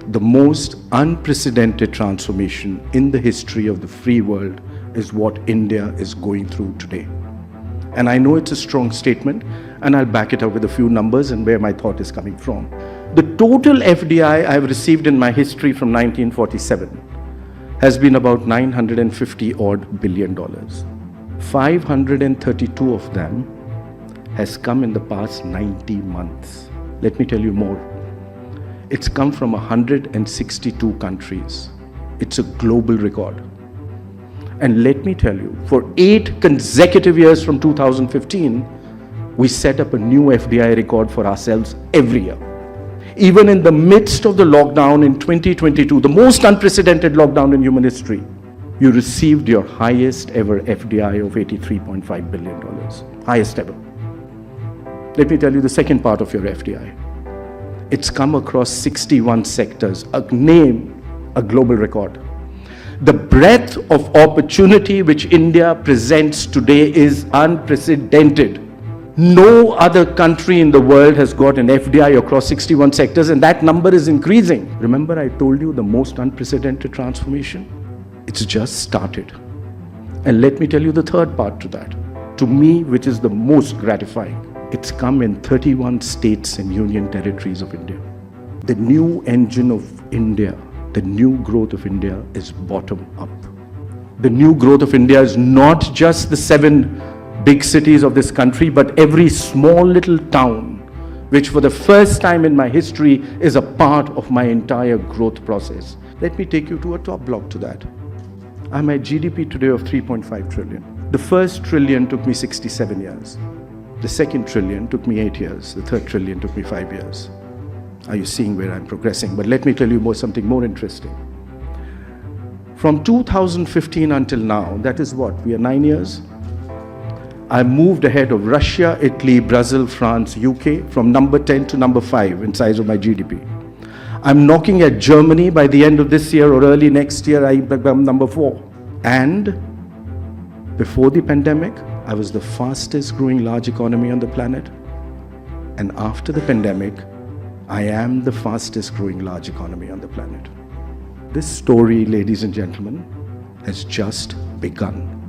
The most unprecedented transformation in the history of the free world is what India is going through today. And I know it's a strong statement, and I'll back it up with a few numbers and where my thought is coming from. The total FDI I've received in my history from 1947 has been about 950 odd billion dollars. 532 of them has come in the past 90 months. Let me tell you more. It's come from 162 countries. It's a global record. And let me tell you, for 8 consecutive years from 2015, we set up a new FDI record for ourselves every year. Even in the midst of the lockdown in 2022, the most unprecedented lockdown in human history, you received your highest ever FDI of $83.5 billion. Highest ever. Let me tell you the second part of your FDI. It's come across 61 sectors, a global record. The breadth of opportunity which India presents today is unprecedented. No other country in the world has got an FDI across 61 sectors, and that number is increasing. Remember I told you the most unprecedented transformation? It's just started. And let me tell you the third part to that. To me, which is the most gratifying. It's come in 31 states and union territories of India. The new engine of India, the new growth of India is bottom up. The new growth of India is not just the 7 big cities of this country, but every small little town, which for the first time in my history is a part of my entire growth process. Let me take you to a top block to that. I'm at GDP today of 3.5 trillion. The first trillion took me 67 years. The second trillion took me 8 years. The third trillion took me 5 years. Are you seeing where I'm progressing? But let me tell you something more interesting. From 2015 until now, that is what? We are 9 years. I moved ahead of Russia, Italy, Brazil, France, UK from number 10 to number 5 in size of my GDP. I'm knocking at Germany. By the end of this year or early next year, I become number 4. And before the pandemic, I was the fastest growing large economy on the planet. And after the pandemic, I am the fastest growing large economy on the planet. This story, ladies and gentlemen, has just begun.